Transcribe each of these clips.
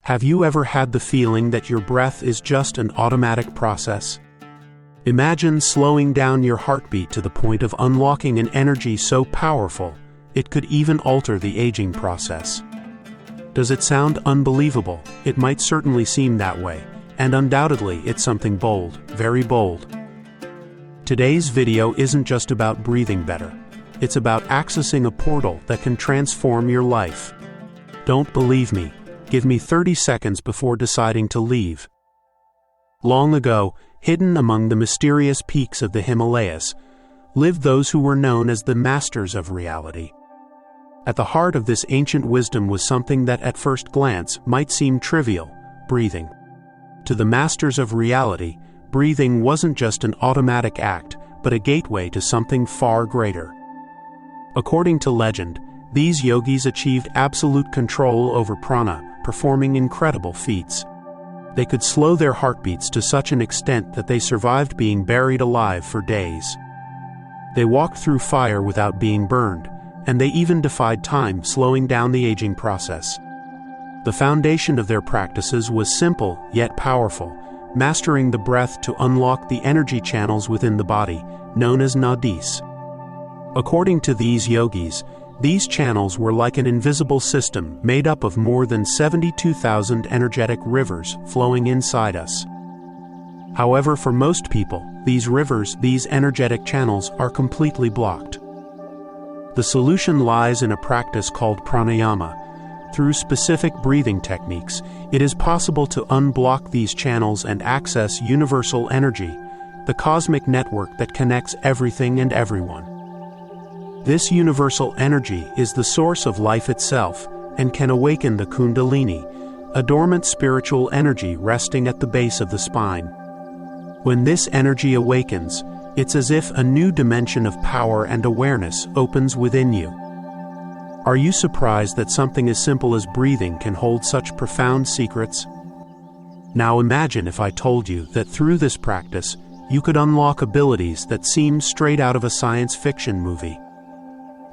Have you ever had the feeling that your breath is just an automatic process? Imagine slowing down your heartbeat to the point of unlocking an energy so powerful, it could even alter the aging process. Does it sound unbelievable? It might certainly seem that way, and undoubtedly it's something bold, very bold. Today's video isn't just about breathing better. It's about accessing a portal that can transform your life. Don't believe me? Give me 30 seconds before deciding to leave. Long ago, hidden among the mysterious peaks of the Himalayas, lived those who were known as the masters of reality. At the heart of this ancient wisdom was something that at first glance might seem trivial: breathing. To the masters of reality, breathing wasn't just an automatic act, but a gateway to something far greater. According to legend, these yogis achieved absolute control over prana, performing incredible feats. They could slow their heartbeats to such an extent that they survived being buried alive for days. They walked through fire without being burned, and they even defied time, slowing down the aging process. The foundation of their practices was simple yet powerful, mastering the breath to unlock the energy channels within the body, known as nadis. According to these yogis, these channels were like an invisible system made up of more than 72,000 energetic rivers flowing inside us. However, for most people, these energetic channels are completely blocked. The solution lies in a practice called pranayama. Through specific breathing techniques, it is possible to unblock these channels and access universal energy, the cosmic network that connects everything and everyone. This universal energy is the source of life itself and can awaken the Kundalini, a dormant spiritual energy resting at the base of the spine. When this energy awakens, it's as if a new dimension of power and awareness opens within you. Are you surprised that something as simple as breathing can hold such profound secrets? Now imagine if I told you that through this practice, you could unlock abilities that seem straight out of a science fiction movie.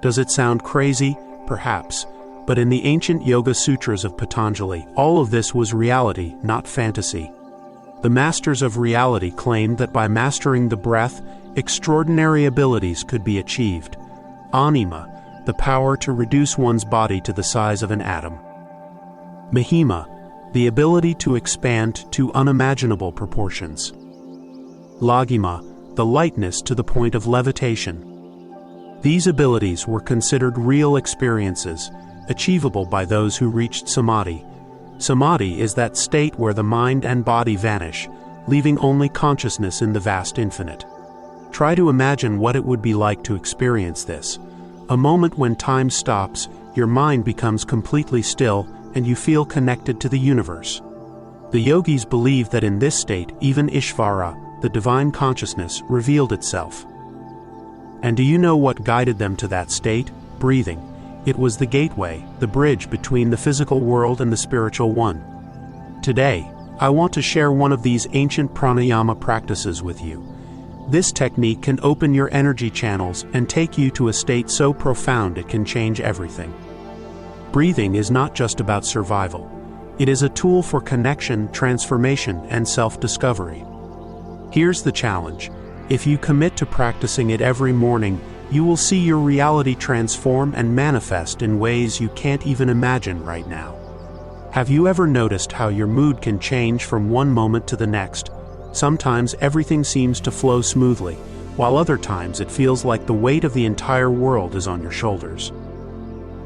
Does it sound crazy? Perhaps. But in the ancient Yoga Sutras of Patanjali, all of this was reality, not fantasy. The masters of reality claimed that by mastering the breath, extraordinary abilities could be achieved. Anima, the power to reduce one's body to the size of an atom. Mahima, the ability to expand to unimaginable proportions. Laghima, the lightness to the point of levitation. These abilities were considered real experiences, achievable by those who reached Samadhi. Samadhi is that state where the mind and body vanish, leaving only consciousness in the vast infinite. Try to imagine what it would be like to experience this. A moment when time stops, your mind becomes completely still, and you feel connected to the universe. The yogis believed that in this state, even Ishvara, the divine consciousness, revealed itself. And do you know what guided them to that state? Breathing. It was the gateway, the bridge between the physical world and the spiritual one. Today, I want to share one of these ancient pranayama practices with you. This technique can open your energy channels and take you to a state so profound it can change everything. Breathing is not just about survival. It is a tool for connection, transformation, and self-discovery. Here's the challenge. If you commit to practicing it every morning, you will see your reality transform and manifest in ways you can't even imagine right now. Have you ever noticed how your mood can change from one moment to the next? Sometimes everything seems to flow smoothly, while other times it feels like the weight of the entire world is on your shoulders.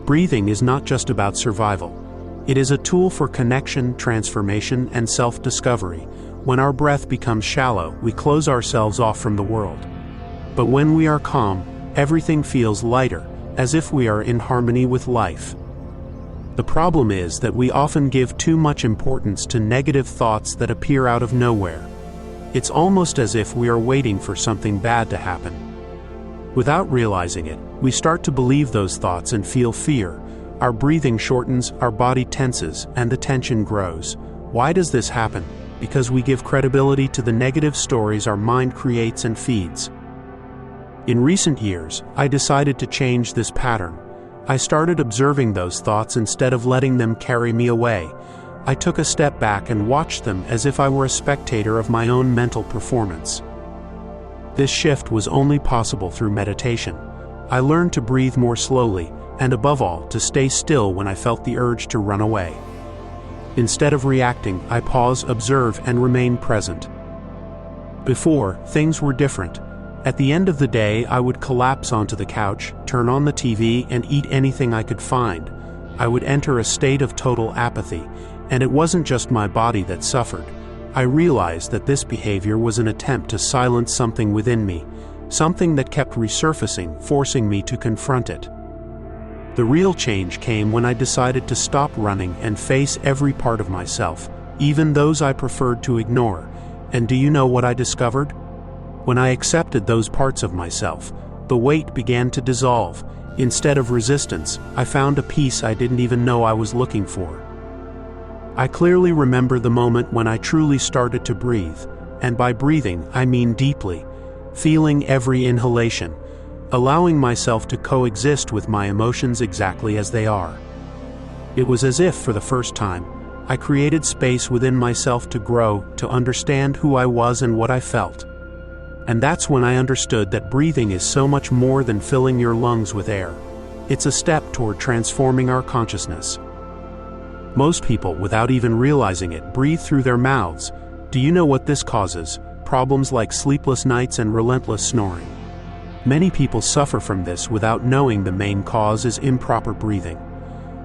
Breathing is not just about survival. It is a tool for connection, transformation, and self-discovery. When our breath becomes shallow, we close ourselves off from the world. But when we are calm, everything feels lighter, as if we are in harmony with life. The problem is that we often give too much importance to negative thoughts that appear out of nowhere. It's almost as if we are waiting for something bad to happen. Without realizing it, we start to believe those thoughts and feel fear. Our breathing shortens, our body tenses, and the tension grows. Why does this happen? Because we give credibility to the negative stories our mind creates and feeds. In recent years, I decided to change this pattern. I started observing those thoughts instead of letting them carry me away. I took a step back and watched them as if I were a spectator of my own mental performance. This shift was only possible through meditation. I learned to breathe more slowly, and above all, to stay still when I felt the urge to run away. Instead of reacting, I pause, observe, and remain present. Before, things were different. At the end of the day, I would collapse onto the couch, turn on the TV, and eat anything I could find. I would enter a state of total apathy, and it wasn't just my body that suffered. I realized that this behavior was an attempt to silence something within me, something that kept resurfacing, forcing me to confront it. The real change came when I decided to stop running and face every part of myself, even those I preferred to ignore. And do you know what I discovered? When I accepted those parts of myself, the weight began to dissolve. Instead of resistance, I found a peace I didn't even know I was looking for. I clearly remember the moment when I truly started to breathe, and by breathing, I mean deeply, feeling every inhalation, allowing myself to coexist with my emotions exactly as they are. It was as if, for the first time, I created space within myself to grow, to understand who I was and what I felt. And that's when I understood that breathing is so much more than filling your lungs with air. It's a step toward transforming our consciousness. Most people, without even realizing it, breathe through their mouths. Do you know what this causes? Problems like sleepless nights and relentless snoring. Many people suffer from this without knowing the main cause is improper breathing.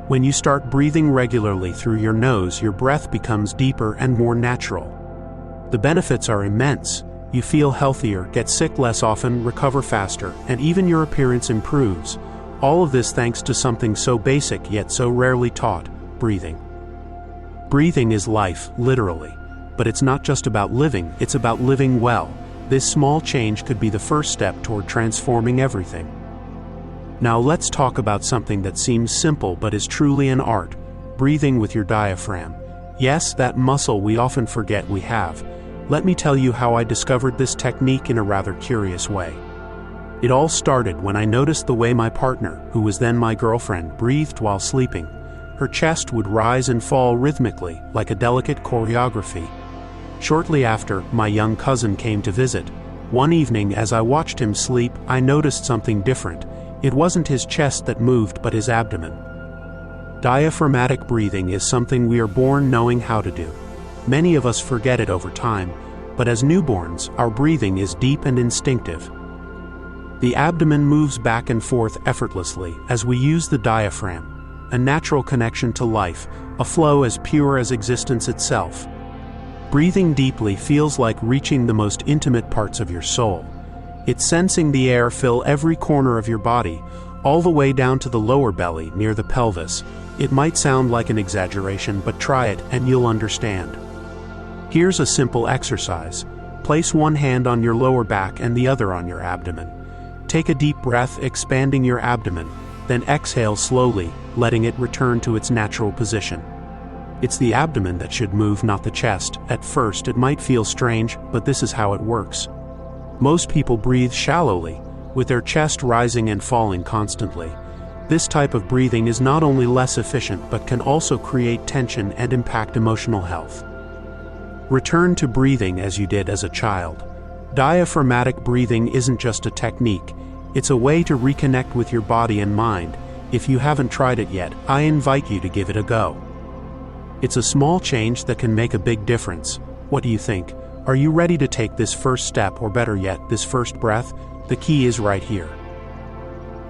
When you start breathing regularly through your nose, your breath becomes deeper and more natural. The benefits are immense. You feel healthier, get sick less often, recover faster, and even your appearance improves. All of this thanks to something so basic yet so rarely taught: breathing. Breathing is life, literally. But it's not just about living, it's about living well. This small change could be the first step toward transforming everything. Now let's talk about something that seems simple but is truly an art: breathing with your diaphragm. Yes, that muscle we often forget we have. Let me tell you how I discovered this technique in a rather curious way. It all started when I noticed the way my partner, who was then my girlfriend, breathed while sleeping. Her chest would rise and fall rhythmically, like a delicate choreography. Shortly after, my young cousin came to visit. One evening, as I watched him sleep, I noticed something different. It wasn't his chest that moved, but his abdomen. Diaphragmatic breathing is something we are born knowing how to do. Many of us forget it over time, but as newborns, our breathing is deep and instinctive. The abdomen moves back and forth effortlessly as we use the diaphragm, a natural connection to life, a flow as pure as existence itself. Breathing deeply feels like reaching the most intimate parts of your soul. It's sensing the air fill every corner of your body, all the way down to the lower belly near the pelvis. It might sound like an exaggeration, but try it and you'll understand. Here's a simple exercise. Place one hand on your lower back and the other on your abdomen. Take a deep breath, expanding your abdomen, then exhale slowly, letting it return to its natural position. It's the abdomen that should move, not the chest. At first, it might feel strange, but this is how it works. Most people breathe shallowly, with their chest rising and falling constantly. This type of breathing is not only less efficient, but can also create tension and impact emotional health. Return to breathing as you did as a child. Diaphragmatic breathing isn't just a technique, it's a way to reconnect with your body and mind. If you haven't tried it yet, I invite you to give it a go. It's a small change that can make a big difference. What do you think? Are you ready to take this first step, or better yet, this first breath? The key is right here.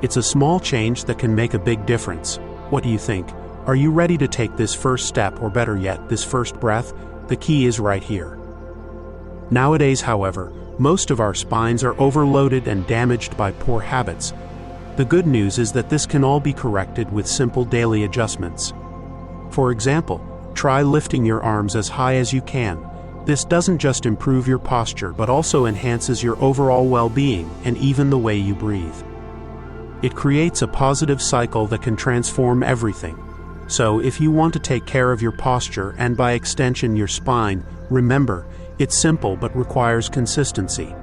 It's a small change that can make a big difference. What do you think? Are you ready to take this first step, or better yet, this first breath? The key is right here. Nowadays, however, most of our spines are overloaded and damaged by poor habits. The good news is that this can all be corrected with simple daily adjustments. For example, try lifting your arms as high as you can. This doesn't just improve your posture, but also enhances your overall well-being and even the way you breathe. It creates a positive cycle that can transform everything. So if you want to take care of your posture and by extension your spine, remember, it's simple but requires consistency.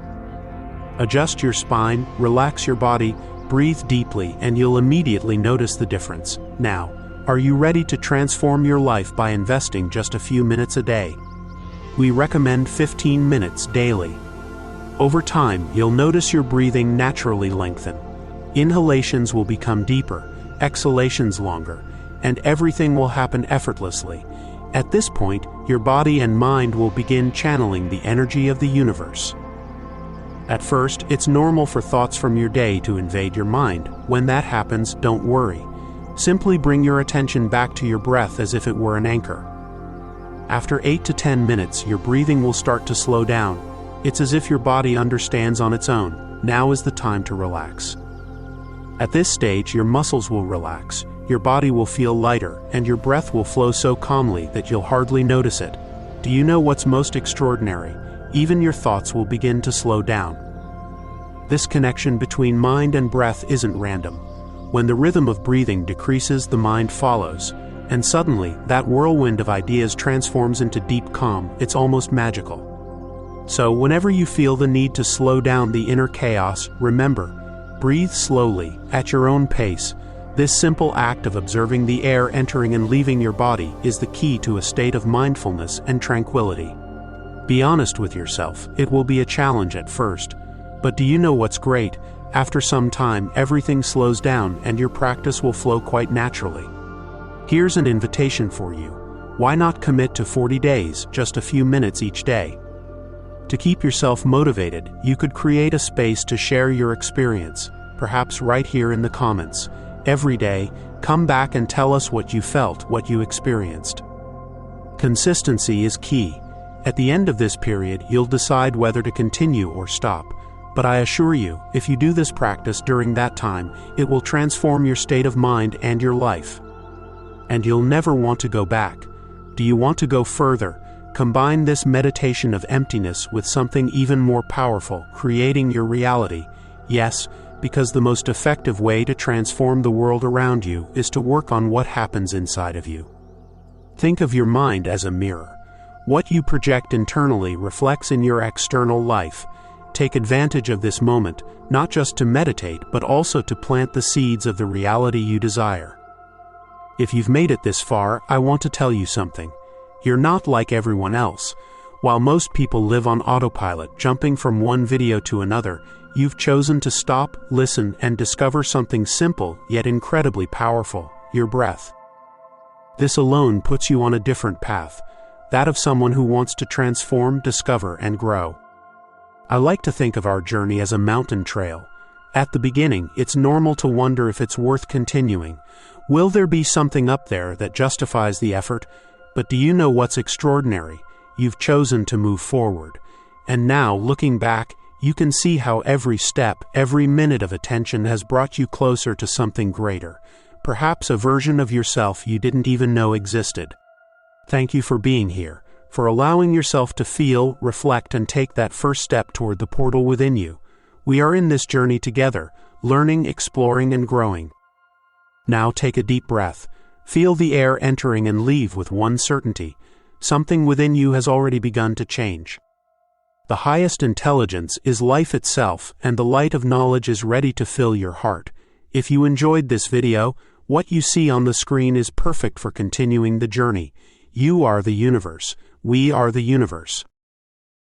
Adjust your spine, relax your body, breathe deeply, and you'll immediately notice the difference. Now, Are you ready to transform your life by investing just a few minutes a day? We recommend 15 minutes daily. Over time, you'll notice your breathing naturally lengthen. Inhalations will become deeper, exhalations longer, and everything will happen effortlessly. At this point, your body and mind will begin channeling the energy of the universe. At first, it's normal for thoughts from your day to invade your mind. When that happens, don't worry. Simply bring your attention back to your breath as if it were an anchor. After 8 to 10 minutes, your breathing will start to slow down. It's as if your body understands on its own. Now is the time to relax. At this stage, your muscles will relax, your body will feel lighter, and your breath will flow so calmly that you'll hardly notice it. Do you know what's most extraordinary? Even your thoughts will begin to slow down. This connection between mind and breath isn't random. When the rhythm of breathing decreases, the mind follows, and suddenly, that whirlwind of ideas transforms into deep calm. It's almost magical. So, whenever you feel the need to slow down the inner chaos, remember, breathe slowly, at your own pace. This simple act of observing the air entering and leaving your body is the key to a state of mindfulness and tranquility. Be honest with yourself, it will be a challenge at first. But do you know what's great? After some time, everything slows down and your practice will flow quite naturally. Here's an invitation for you. Why not commit to 40 days, just a few minutes each day? To keep yourself motivated, you could create a space to share your experience, perhaps right here in the comments. Every day, come back and tell us what you felt, what you experienced. Consistency is key. At the end of this period, you'll decide whether to continue or stop. But I assure you, if you do this practice during that time, it will transform your state of mind and your life. And you'll never want to go back. Do you want to go further? Combine this meditation of emptiness with something even more powerful, creating your reality. Yes, because the most effective way to transform the world around you is to work on what happens inside of you. Think of your mind as a mirror. What you project internally reflects in your external life. Take advantage of this moment, not just to meditate, but also to plant the seeds of the reality you desire. If you've made it this far, I want to tell you something. You're not like everyone else. While most people live on autopilot, jumping from one video to another, you've chosen to stop, listen, and discover something simple yet incredibly powerful: your breath. This alone puts you on a different path, that of someone who wants to transform, discover, and grow. I like to think of our journey as a mountain trail. At the beginning, it's normal to wonder if it's worth continuing. Will there be something up there that justifies the effort? But do you know what's extraordinary? You've chosen to move forward. And now, looking back, you can see how every step, every minute of attention has brought you closer to something greater. Perhaps a version of yourself you didn't even know existed. Thank you for being here, for allowing yourself to feel, reflect, and take that first step toward the portal within you. We are in this journey together, learning, exploring, and growing. Now take a deep breath. Feel the air entering and leave with one certainty. Something within you has already begun to change. The highest intelligence is life itself, and the light of knowledge is ready to fill your heart. If you enjoyed this video, what you see on the screen is perfect for continuing the journey. You are the universe. We are the universe.